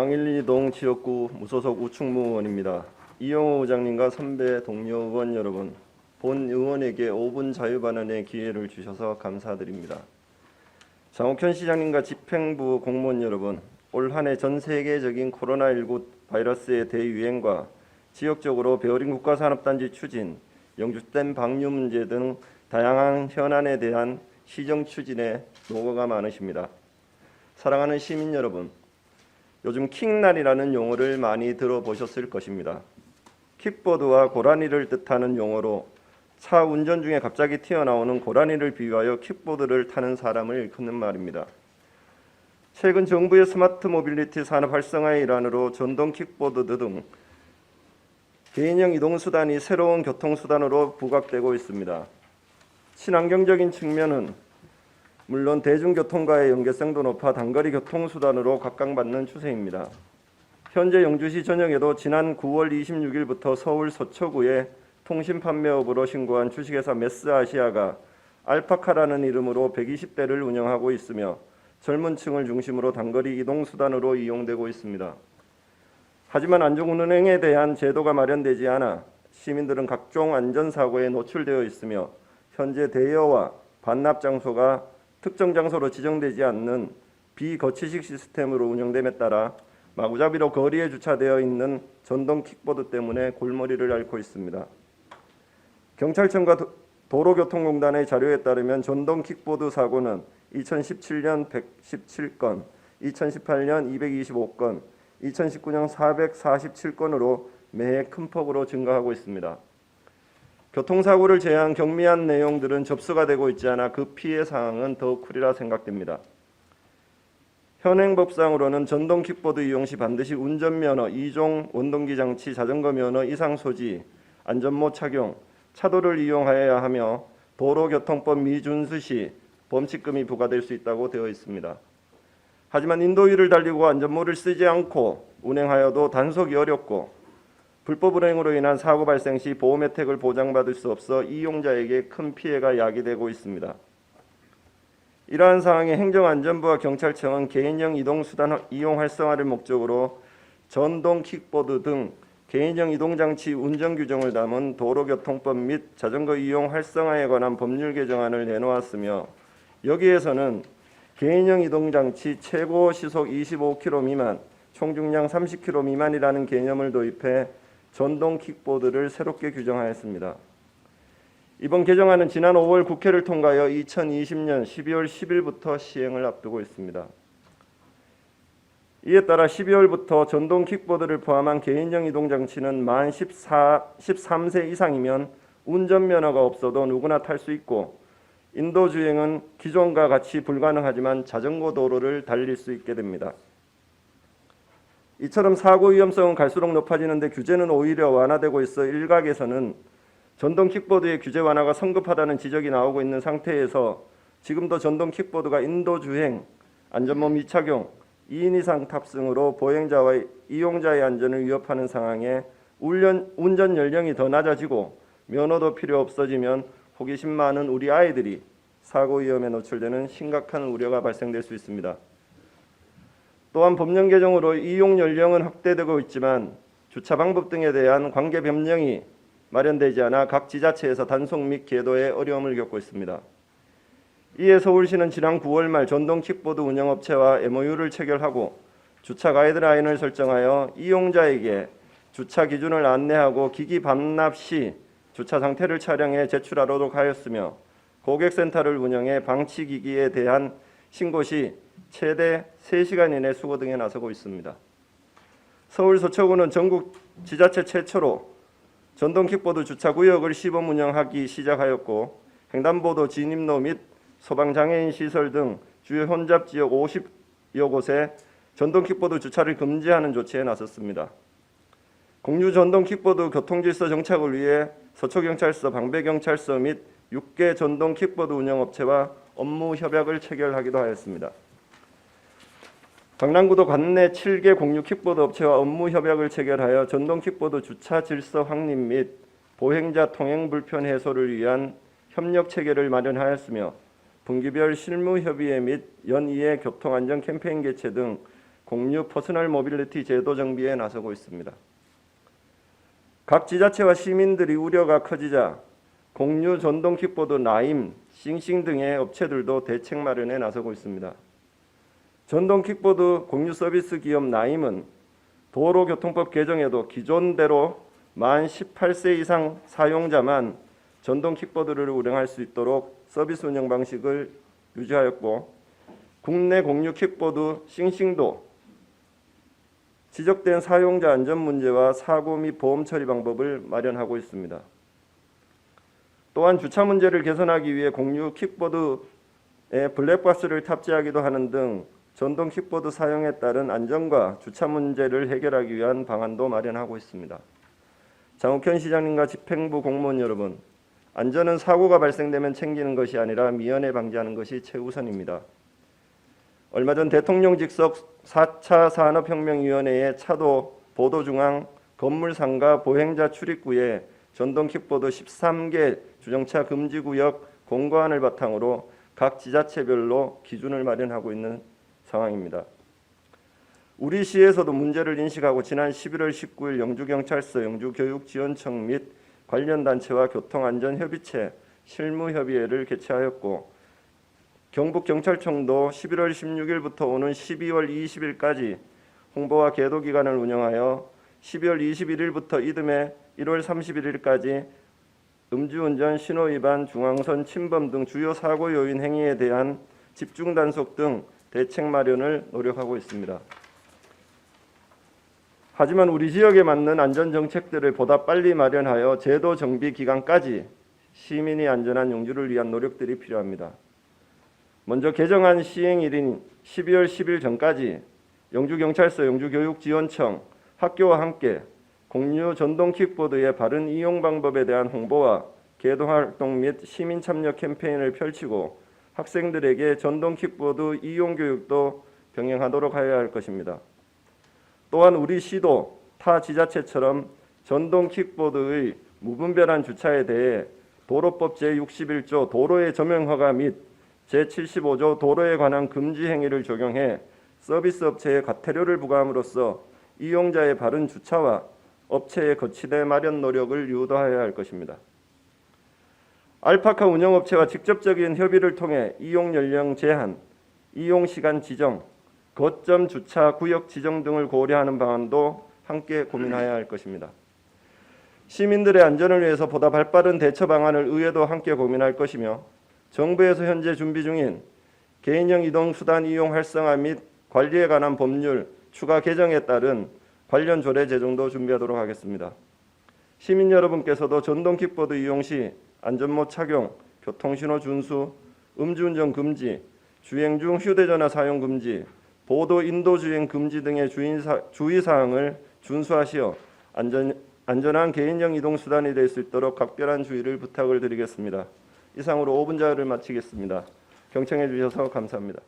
광일리동 지역구 무소속 우충무의원입니다. 이용호 의장님과 선배 동료 의원 여러분, 본 의원에게 5분 자유발언의 기회를 주셔서 감사드립니다. 장옥현 시장님과 집행부 공무원 여러분, 올 한 해 전 세계적인 코로나19 바이러스의 대유행과 지역적으로 베어링 국가산업단지 추진, 영주댐 방류 문제 등 다양한 현안에 대한 시정 추진에 노고가 많으십니다. 사랑하는 시민 여러분, 요즘 킥날이라는 용어를 많이 들어보셨을 것입니다. 킥보드와 고라니를 뜻하는 용어로 차 운전 중에 갑자기 튀어나오는 고라니를 비유하여 킥보드를 타는 사람을 일컫는 말입니다. 최근 정부의 스마트 모빌리티 산업 활성화의 일환으로 전동 킥보드 등 개인형 이동수단이 새로운 교통수단으로 부각되고 있습니다. 친환경적인 측면은 물론 대중교통과의 연계성도 높아 단거리 교통수단으로 각광받는 추세입니다. 현재 영주시 전역에도 지난 9월 26일부터 서울 서초구에 통신판매업으로 신고한 주식회사 메스아시아가 알파카라는 이름으로 120대를 운영하고 있으며 젊은 층을 중심으로 단거리 이동수단으로 이용되고 있습니다. 하지만 안전운행에 대한 제도가 마련되지 않아 시민들은 각종 안전사고에 노출되어 있으며 현재 대여와 반납 장소가 특정 장소로 지정되지 않는 비거치식 시스템으로 운영됨에 따라 마구잡이로 거리에 주차되어 있는 전동 킥보드 때문에 골머리를 앓고 있습니다. 경찰청과 도로교통공단의 자료에 따르면 전동 킥보드 사고는 2017년 117건, 2018년 225건, 2019년 447건으로 매해 큰 폭으로 증가하고 있습니다. 교통사고를 제외한 경미한 내용들은 접수가 되고 있지 않아 그 피해 사항은 더욱 크리라 생각됩니다. 현행법상으로는 전동 킥보드 이용 시 반드시 운전면허, 2종 원동기 장치, 자전거 면허 이상 소지, 안전모 착용, 차도를 이용하여야 하며 도로교통법 미준수 시 범칙금이 부과될 수 있다고 되어 있습니다. 하지만 인도위를 달리고 안전모를 쓰지 않고 운행하여도 단속이 어렵고 불법 운행으로 인한 사고 발생 시 보험 혜택을 보장받을 수 없어 이용자에게 큰 피해가 야기되고 있습니다. 이러한 상황에 행정안전부와 경찰청은 개인형 이동수단 이용 활성화를 목적으로 전동 킥보드 등 개인형 이동장치 운전 규정을 담은 도로교통법 및 자전거 이용 활성화에 관한 법률 개정안을 내놓았으며 여기에서는 개인형 이동장치 최고 시속 25km 미만, 총중량 30kg 미만이라는 개념을 도입해 전동 킥보드를 새롭게 규정하였습니다. 이번 개정안은 지난 5월 국회를 통과하여 2020년 12월 10일부터 시행을 앞두고 있습니다. 이에 따라 12월부터 전동 킥보드를 포함한 개인형 이동장치는 만 13세 이상이면 운전면허가 없어도 누구나 탈 수 있고 인도주행은 기존과 같이 불가능하지만 자전거 도로를 달릴 수 있게 됩니다. 이처럼 사고 위험성은 갈수록 높아지는데 규제는 오히려 완화되고 있어 일각에서는 전동 킥보드의 규제 완화가 성급하다는 지적이 나오고 있는 상태에서 지금도 전동 킥보드가 인도주행, 안전모 미착용, 2인 이상 탑승으로 보행자와 이용자의 안전을 위협하는 상황에 운전 연령이 더 낮아지고 면허도 필요 없어지면 호기심 많은 우리 아이들이 사고 위험에 노출되는 심각한 우려가 발생될 수 있습니다. 또한 법령 개정으로 이용 연령은 확대되고 있지만 주차 방법 등에 대한 관계 변경이 마련되지 않아 각 지자체에서 단속 및 계도에 어려움을 겪고 있습니다. 이에 서울시는 지난 9월 말 전동 킥보드 운영업체와 MOU를 체결하고 주차 가이드라인을 설정하여 이용자에게 주차 기준을 안내하고 기기 반납 시 주차 상태를 촬영해 제출하도록 하였으며 고객센터를 운영해 방치기기에 대한 신고 시 최대 3시간 이내 수거 등에 나서고 있습니다. 서울 서초구는 전국 지자체 최초로 전동 킥보드 주차구역을 시범 운영하기 시작하였고 횡단보도 진입로 및 소방장애인 시설 등 주요 혼잡지역 50여 곳에 전동 킥보드 주차를 금지하는 조치에 나섰습니다. 공유 전동 킥보드 교통질서 정착을 위해 서초경찰서, 방배경찰서 및 6개 전동 킥보드 운영업체와 업무 협약을 체결하기도 하였습니다. 강남구도 관내 7개 공유 킥보드 업체와 업무 협약을 체결하여 전동 킥보드 주차 질서 확립 및 보행자 통행 불편 해소를 위한 협력 체계를 마련하였으며 분기별 실무 협의회 및 연이해 교통안전 캠페인 개최 등 공유 퍼스널 모빌리티 제도 정비에 나서고 있습니다. 각 지자체와 시민들이 우려가 커지자 공유 전동 킥보드 나임, 싱싱 등의 업체들도 대책 마련에 나서고 있습니다. 전동 킥보드 공유 서비스 기업 나임은 도로교통법 개정에도 기존대로 만 18세 이상 사용자만 전동 킥보드를 운행할 수 있도록 서비스 운영 방식을 유지하였고, 국내 공유 킥보드 싱싱도 지적된 사용자 안전 문제와 사고 및 보험 처리 방법을 마련하고 있습니다. 또한 주차 문제를 개선하기 위해 공유 킥보드에 블랙박스를 탑재하기도 하는 등 전동 킥보드 사용에 따른 안전과 주차 문제를 해결하기 위한 방안도 마련하고 있습니다. 장욱현 시장님과 집행부 공무원 여러분, 안전은 사고가 발생되면 챙기는 것이 아니라 미연에 방지하는 것이 최우선입니다. 얼마 전 대통령 직속 4차 산업혁명위원회의 차도 보도중앙 건물 상가 보행자 출입구에 전동 킥보드 13개 주정차 금지구역 공고안을 바탕으로 각 지자체별로 기준을 마련하고 있는 상황입니다. 우리 시에서도 문제를 인식하고 지난 11월 19일 영주경찰서, 영주교육지원청 및 관련 단체와 교통안전협의체 실무협의회를 개최하였고, 경북경찰청도 11월 16일부터 오는 12월 20일까지 홍보와 계도 기간을 운영하여 12월 21일부터 이듬해 1월 31일까지 음주운전, 신호위반, 중앙선 침범 등 주요 사고 요인 행위에 대한 집중 단속 등 대책 마련을 노력하고 있습니다. 하지만 우리 지역에 맞는 안전 정책들을 보다 빨리 마련하여 제도 정비 기간까지 시민이 안전한 영주를 위한 노력들이 필요합니다. 먼저 개정안 시행일인 12월 10일 전까지 영주경찰서, 영주교육지원청, 학교와 함께 공유 전동 킥보드의 바른 이용 방법에 대한 홍보와 계도 활동 및 시민 참여 캠페인을 펼치고 학생들에게 전동 킥보드 이용 교육도 병행하도록 하여야 할 것입니다. 또한 우리 시도 타 지자체처럼 전동 킥보드의 무분별한 주차에 대해 도로법 제61조 도로의 점용허가 및 제75조 도로에 관한 금지 행위를 적용해 서비스 업체에 과태료를 부과함으로써 이용자의 바른 주차와 업체의 거치대 마련 노력을 유도하여야 할 것입니다. 알파카 운영업체와 직접적인 협의를 통해 이용 연령 제한, 이용 시간 지정, 거점 주차 구역 지정 등을 고려하는 방안도 함께 고민해야 할 것입니다. 시민들의 안전을 위해서 보다 발빠른 대처 방안을 의회도 함께 고민할 것이며, 정부에서 현재 준비 중인 개인형 이동수단 이용 활성화 및 관리에 관한 법률 추가 개정에 따른 관련 조례 제정도 준비하도록 하겠습니다. 시민 여러분께서도 전동 킥보드 이용 시 안전모 착용, 교통신호 준수, 음주운전 금지, 주행 중 휴대전화 사용 금지, 보도 인도 주행 금지 등의 주의사항을 준수하시어 안전한 개인형 이동수단이 될 수 있도록 각별한 주의를 부탁을 드리겠습니다. 이상으로 5분 자료를 마치겠습니다. 경청해 주셔서 감사합니다.